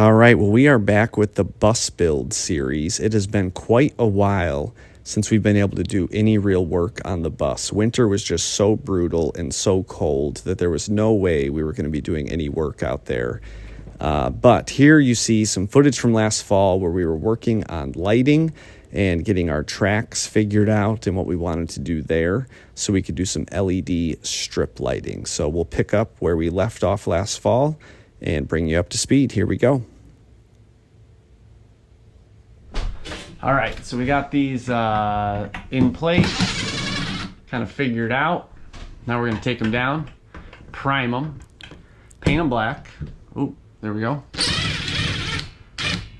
All right, well, we are back with the bus build series. It has been quite a while since we've been able to do any real work on the bus. Winter was just so brutal and so cold that there was no way we were going to be doing any work out there. But here you see some footage from last fall where we were working on lighting and getting our tracks figured out and what we wanted to do there so we could do some LED strip lighting. So we'll pick up where we left off last fall and bring you up to speed. Here we go. All right, so we got these in place, kind of figured out. Now we're gonna take them down, prime them, paint them black. Ooh, there we go.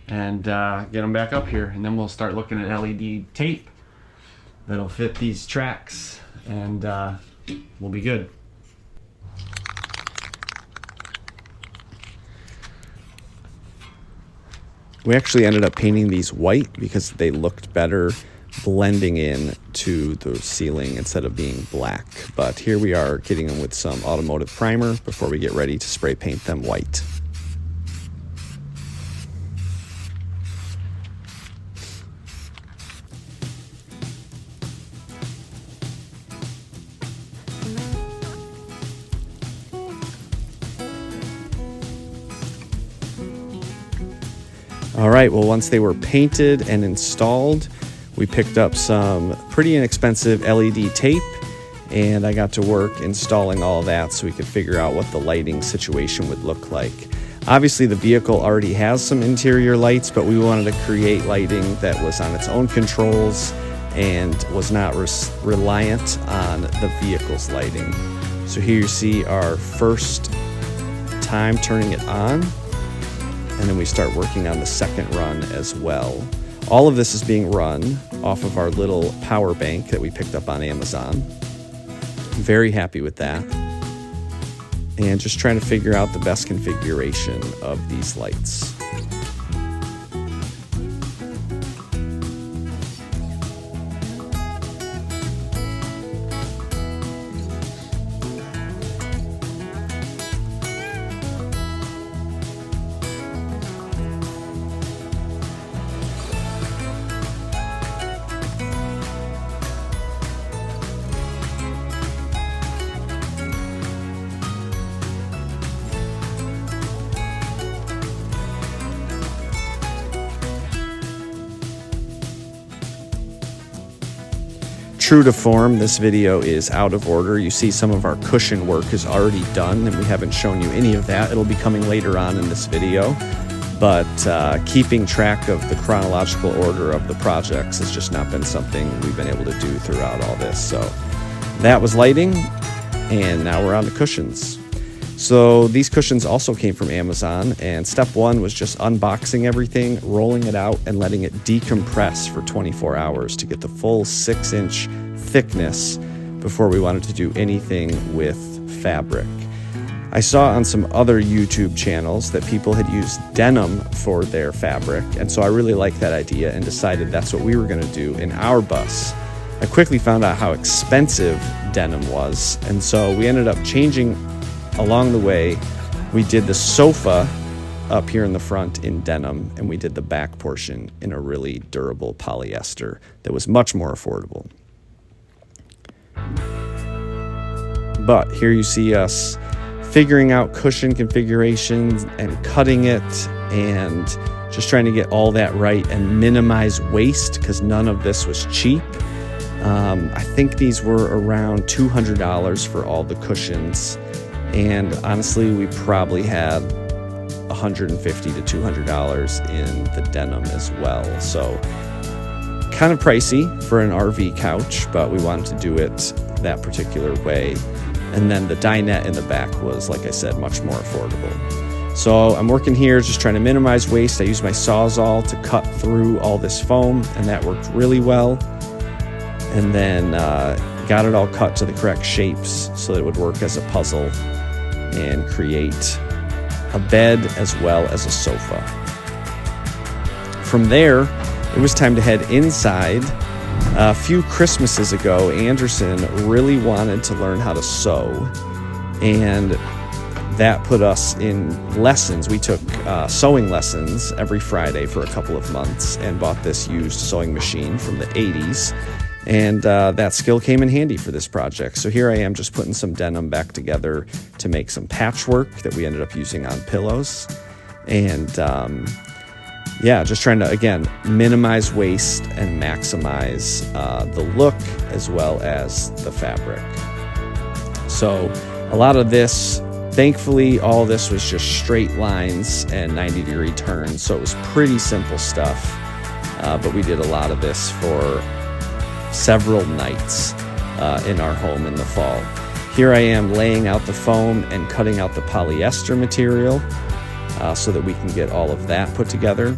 And get them back up here, and then we'll start looking at LED tape that'll fit these tracks, and we'll be good. We actually ended up painting these white because they looked better blending in to the ceiling instead of being black. But here we are getting them with some automotive primer before we get ready to spray paint them white. All right, well, once they were painted and installed, we picked up some pretty inexpensive LED tape, and I got to work installing all of that so we could figure out what the lighting situation would look like. Obviously, the vehicle already has some interior lights, but we wanted to create lighting that was on its own controls and was not reliant on the vehicle's lighting. So here you see our first time turning it on. And then we start working on the second run as well. All of this is being run off of our little power bank that we picked up on Amazon. I'm very happy with that. And just trying to figure out the best configuration of these lights. True to form, this video is out of order. You see some of our cushion work is already done, and we haven't shown you any of that. It'll be coming later on in this video. But keeping track of the chronological order of the projects has just not been something we've been able to do throughout all this. So that was lighting, and now we're on the cushions. So these cushions also came from Amazon, and step one was just unboxing everything, rolling it out, and letting it decompress for 24 hours to get the full 6-inch thickness before we wanted to do anything with fabric. I saw on some other YouTube channels that people had used denim for their fabric, and so I really liked that idea and decided that's what we were going to do in our bus. I quickly found out how expensive denim was, and so we ended up changing along the way. We did the sofa up here in the front in denim, and we did the back portion in a really durable polyester that was much more affordable. But here you see us figuring out cushion configurations and cutting it and just trying to get all that right and minimize waste because none of this was cheap. I think these were around $200 for all the cushions. And honestly, we probably had $150 to $200 in the denim as well. So kind of pricey for an RV couch, but we wanted to do it that particular way. And then the dinette in the back was, like I said, much more affordable. So I'm working here just trying to minimize waste. I used my Sawzall to cut through all this foam, and that worked really well. And then got it all cut to the correct shapes so that it would work as a puzzle and create a bed as well as a sofa. From there, it was time to head inside. A few Christmases ago, Anderson really wanted to learn how to sew, and that put us in lessons. We took sewing lessons every Friday for a couple of months and bought this used sewing machine from the 80s. And that skill came in handy for this project. So here I am just putting some denim back together to make some patchwork that we ended up using on pillows. And yeah, just trying to, again, minimize waste and maximize the look as well as the fabric. So a lot of this, thankfully, all this was just straight lines and 90-degree turns. So it was pretty simple stuff. But we did a lot of this for several nights in our home in the fall. Here I am laying out the foam and cutting out the polyester material so that we can get all of that put together.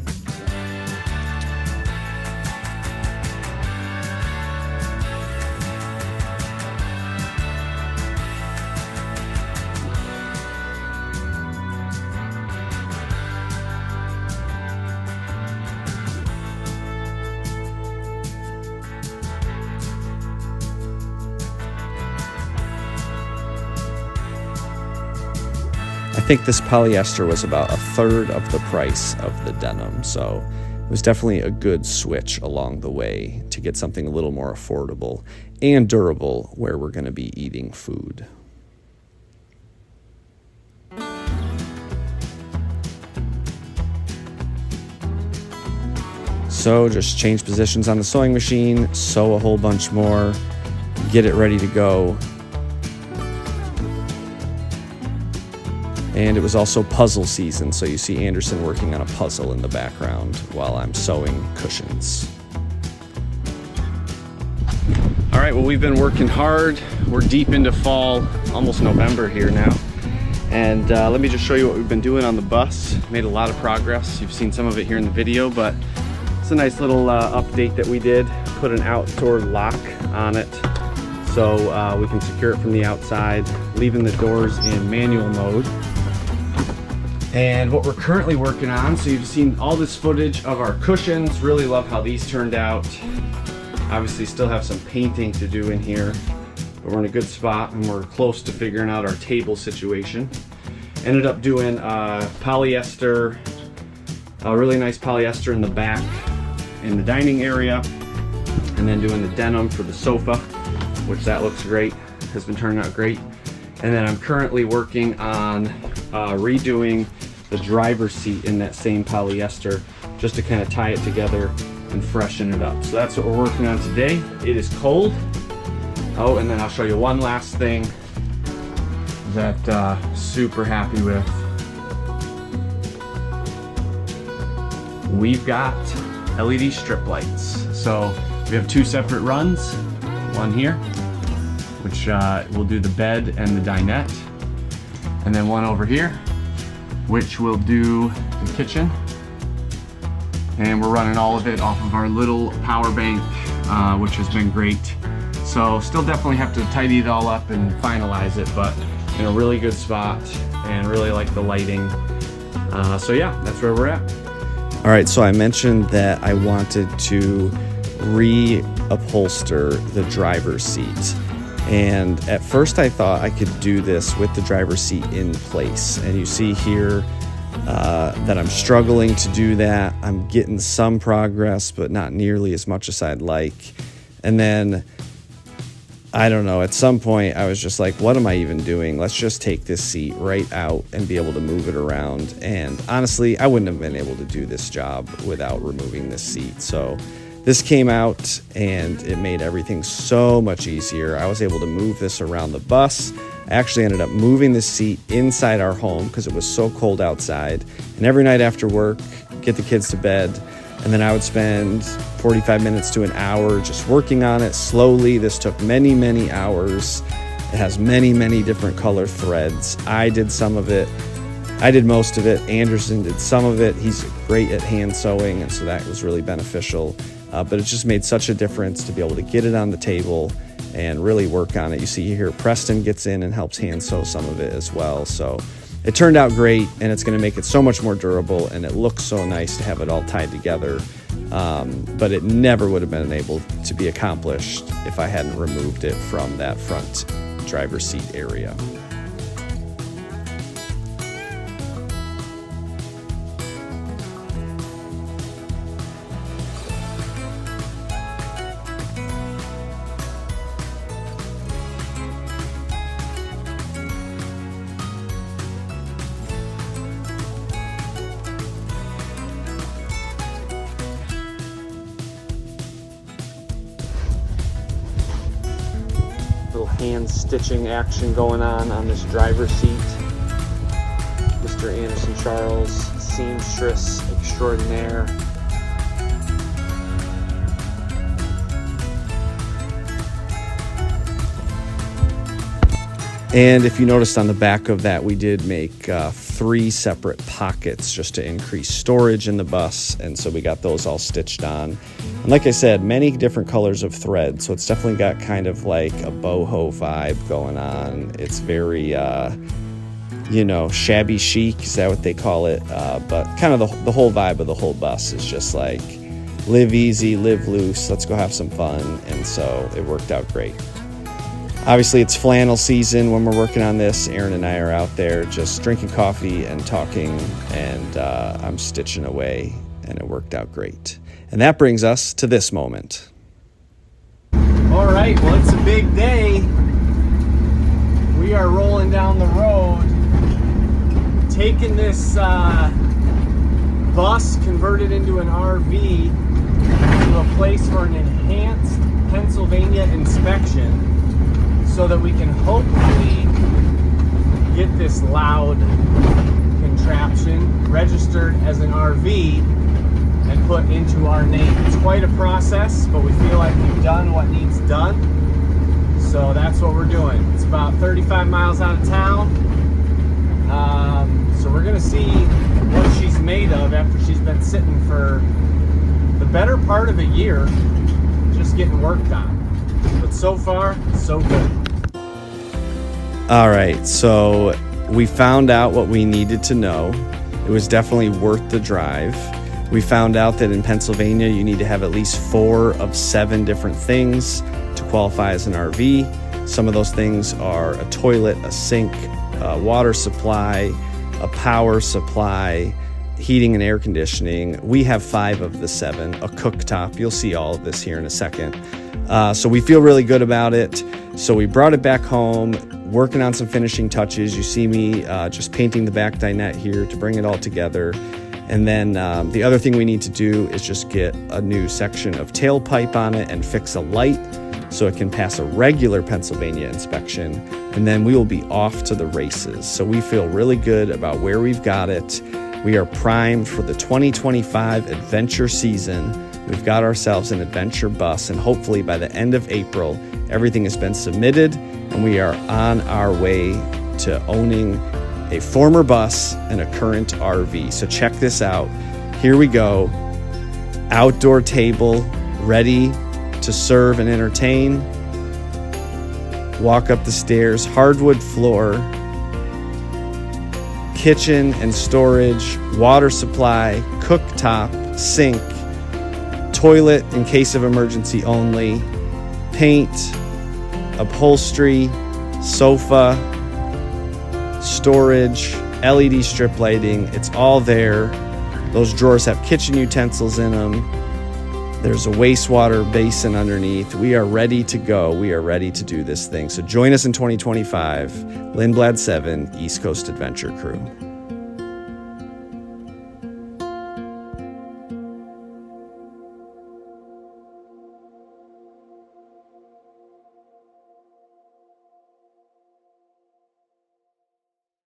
I think this polyester was about a third of the price of the denim, so it was definitely a good switch along the way to get something a little more affordable and durable where we're going to be eating food. So just change positions on the sewing machine, sew a whole bunch more, get it ready to go. And it was also puzzle season, so you see Anderson working on a puzzle in the background while I'm sewing cushions. All right, well, we've been working hard. We're deep into fall, almost November here now. And let me just show you what we've been doing on the bus. Made a lot of progress. You've seen some of it here in the video, but it's a nice little update that we did. Put an outdoor lock on it so we can secure it from the outside, leaving the doors in manual mode. And what we're currently working on, so you've seen all this footage of our cushions. Really love how these turned out. Obviously still have some painting to do in here, but we're in a good spot and we're close to figuring out our table situation. Ended up doing polyester, a really nice polyester in the back in the dining area, and then doing the denim for the sofa, which that looks great, has been turning out great. And then I'm currently working on redoing the driver's seat in that same polyester just to kind of tie it together and freshen it up. So that's what we're working on today. It is cold. Oh, and then I'll show you one last thing that super happy with. We've got LED strip lights. So we have two separate runs, one here, which will do the bed and the dinette, and then one over here, which will do the kitchen. And we're running all of it off of our little power bank, which has been great. So still definitely have to tidy it all up and finalize it, but in a really good spot and really like the lighting. So yeah, that's where we're at. All right, so I mentioned that I wanted to reupholster the driver's seat. And at first I thought I could do this with the driver's seat in place. And you see here that I'm struggling to do that. I'm getting some progress, but not nearly as much as I'd like. And then, I don't know, at some point I was just like, what am I even doing? Let's just take this seat right out and be able to move it around. And honestly, I wouldn't have been able to do this job without removing this seat. So this came out and it made everything so much easier. I was able to move this around the bus. I actually ended up moving the seat inside our home because it was so cold outside. And every night after work, get the kids to bed, and then I would spend 45 minutes to an hour just working on it slowly. This took many, many hours. It has many, many different color threads. I did some of it. I did most of it. Anderson did some of it. He's great at hand sewing, and so that was really beneficial. But it just made such a difference to be able to get it on the table and really work on it. You see here, Preston gets in and helps hand sew some of it as well. So it turned out great, and it's going to make it so much more durable, and it looks so nice to have it all tied together. But it never would have been able to be accomplished if I hadn't removed it from that front driver's seat area. hand stitching action going on this driver's seat. Mr. Anderson Charles, seamstress extraordinaire. And if you noticed on the back of that, we did make 3 separate pockets just to increase storage in the bus. And so we got those all stitched on. And like I said, many different colors of thread. So it's definitely got kind of like a boho vibe going on. It's very, shabby chic. Is that what they call it? But kind of the whole vibe of the whole bus is just like live easy, live loose. Let's go have some fun. And so it worked out great. Obviously, it's flannel season when we're working on this. Aaron and I are out there just drinking coffee and talking, and I'm stitching away, and it worked out great. And that brings us to this moment. All right, well, it's a big day. We are rolling down the road, taking this bus, converted into an RV, to a place for an enhanced Pennsylvania inspection, so that we can hopefully get this loud contraption registered as an RV and put into our name. It's quite a process, but we feel like we've done what needs done. So that's what we're doing. It's about 35 miles out of town. So we're gonna see what she's made of after she's been sitting for the better part of a year, just getting worked on. But so far, so good. All right, so we found out what we needed to know. It was definitely worth the drive. We found out that in Pennsylvania, you need to have at least 4 of 7 different things to qualify as an RV. Some of those things are a toilet, a sink, a water supply, a power supply, heating and air conditioning. We have 5 of the 7, a cooktop. You'll see all of this here in a second. So we feel really good about it. So we brought it back home, working on some finishing touches. You see me just painting the back dinette here to bring it all together. And then the other thing we need to do is just get a new section of tailpipe on it and fix a light so it can pass a regular Pennsylvania inspection. And then we will be off to the races. So we feel really good about where we've got it. We are primed for the 2025 adventure season. We've got ourselves an adventure bus, and hopefully by the end of April, everything has been submitted, and we are on our way to owning a former bus and a current RV. So check this out. Here we go. Outdoor table, ready to serve and entertain. Walk up the stairs, hardwood floor, kitchen and storage, water supply, cooktop, sink, toilet in case of emergency only, paint, upholstery, sofa, storage, LED strip lighting. It's all there. Those drawers have kitchen utensils in them. There's a wastewater basin underneath. We are ready to go. We are ready to do this thing. So join us in 2025, Lindblad 7 East Coast Adventure Crew.